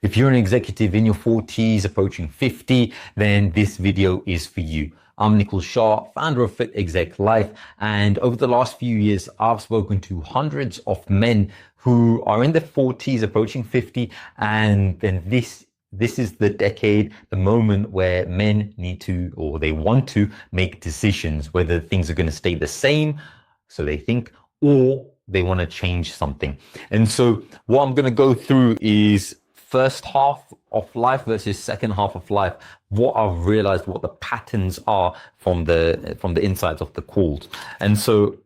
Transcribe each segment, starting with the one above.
If you're an executive in your 40s, approaching 50, then this video is for you. I'm Nikhil Shah, founder of Exec Life, and over the last few years, I've spoken to hundreds of men who are in their 40s, approaching 50, and then this is the decade, the moment where men need to, or they want to, make decisions whether things are going to stay the same, so they think, or they want to change something. And so what I'm going to go through is first half of life versus second half of life, what I've realized, what the patterns are from the insides of the calls. And so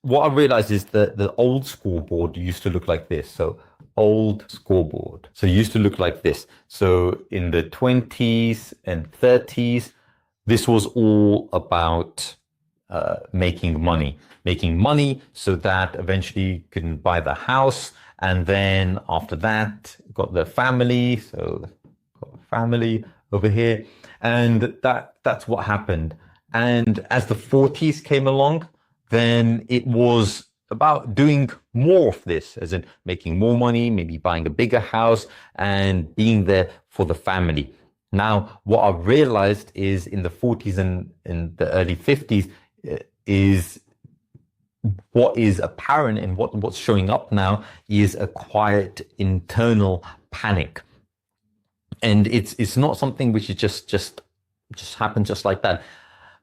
what I realized is that the old scoreboard used to look like this. So old scoreboard. So it used to look like this. So in the 20s and 30s, this was all about making money so that eventually you can buy the house. And then after that, got the family. So got a family over here. And that's what happened. And as the 40s came along, then it was about doing more of this, as in making more money, maybe buying a bigger house and being there for the family. Now, what I've realized is in the 40s and in the early 50s is what is apparent and what's showing up now is a quiet internal panic. And it's not something which is just happens just like that.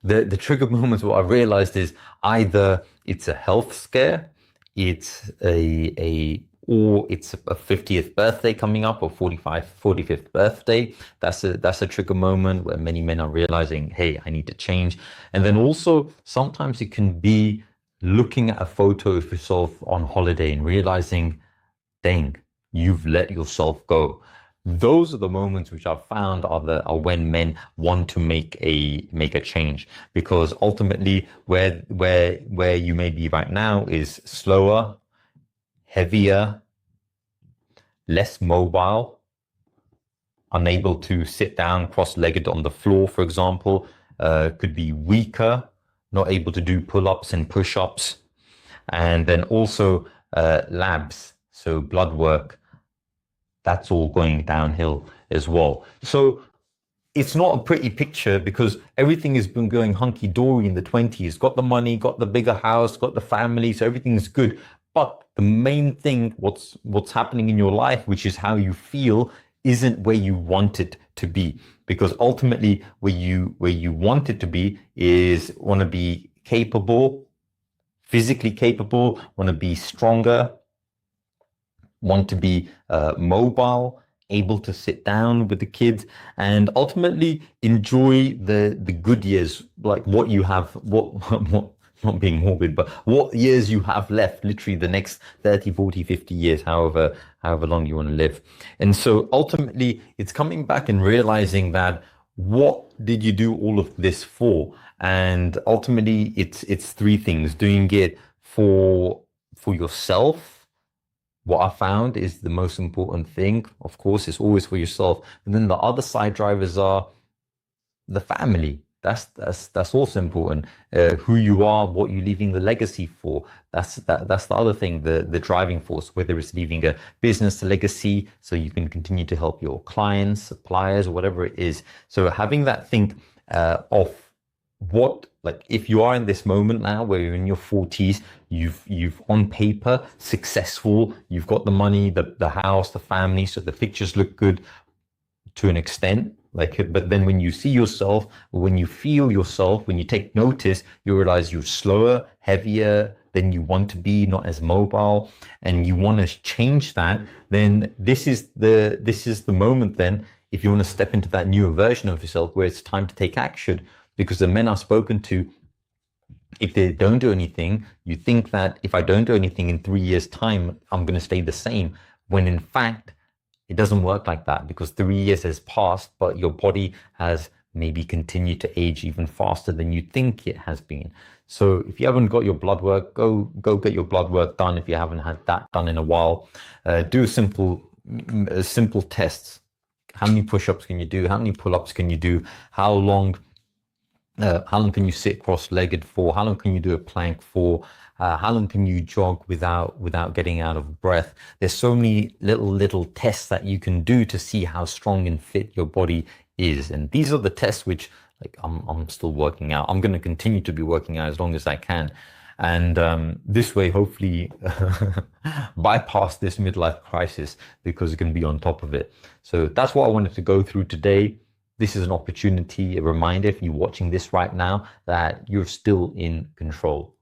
The trigger moments, what I've realized is either it's a health scare, it's or it's a 50th birthday coming up, or 45th birthday. That's a trigger moment where many men are realizing, hey, I need to change. And then also sometimes it can be looking at a photo of yourself on holiday and realizing, dang, you've let yourself go. Those are the moments which I've found are when men want to make a change, because ultimately where you may be right now is slower, heavier, less mobile, unable to sit down cross-legged on the floor, for example, could be weaker, not able to do pull-ups and push-ups, and then also labs, so blood work. That's all going downhill as well. So it's not a pretty picture, because everything has been going hunky-dory in the 20s. Got the money, got the bigger house, got the family, so everything's good. But the main thing, what's happening in your life, which is how you feel, isn't where you want it to be. Because ultimately, where you want it to be is want to be capable, physically capable, want to be stronger, want to be mobile, able to sit down with the kids, and ultimately enjoy the good years, like what you have, what not being morbid, but what years you have left, literally the next 30, 40, 50 years, however long you want to live. And so ultimately it's coming back and realizing that, what did you do all of this for? And ultimately it's three things: doing it for yourself. What I found is the most important thing, of course, is always for yourself. And then the other side drivers are the family. That's also important. Who you are, what you're leaving the legacy for. That's the other thing, the driving force, whether it's leaving a business legacy so you can continue to help your clients, suppliers, or whatever it is. So having that think of what, like, if you are in this moment now where you're in your 40s, you've on paper successful, you've got the money, the house, the family, so the pictures look good to an extent. But then when you see yourself, when you feel yourself, when you take notice, you realize you're slower, heavier than you want to be, not as mobile, and you want to change that. Then this is the moment. Then, if you want to step into that newer version of yourself, where it's time to take action. Because the men I've spoken to, if they don't do anything, you think that if I don't do anything in 3 years' time, I'm going to stay the same. When in fact, it doesn't work like that, because 3 years has passed, but your body has maybe continued to age even faster than you think it has been. So if you haven't got your blood work, go get your blood work done. If you haven't had that done in a while, do simple tests. How many push-ups can you do? How many pull-ups can you do? How long How long can you sit cross-legged for? How long can you do a plank for? How long can you jog without getting out of breath? There's so many little tests that you can do to see how strong and fit your body is. And these are the tests which like I'm still working out. I'm going to continue to be working out as long as I can. And this way, hopefully, bypass this midlife crisis because it can be on top of it. So that's what I wanted to go through today. This is an opportunity, a reminder if you're watching this right now that you're still in control.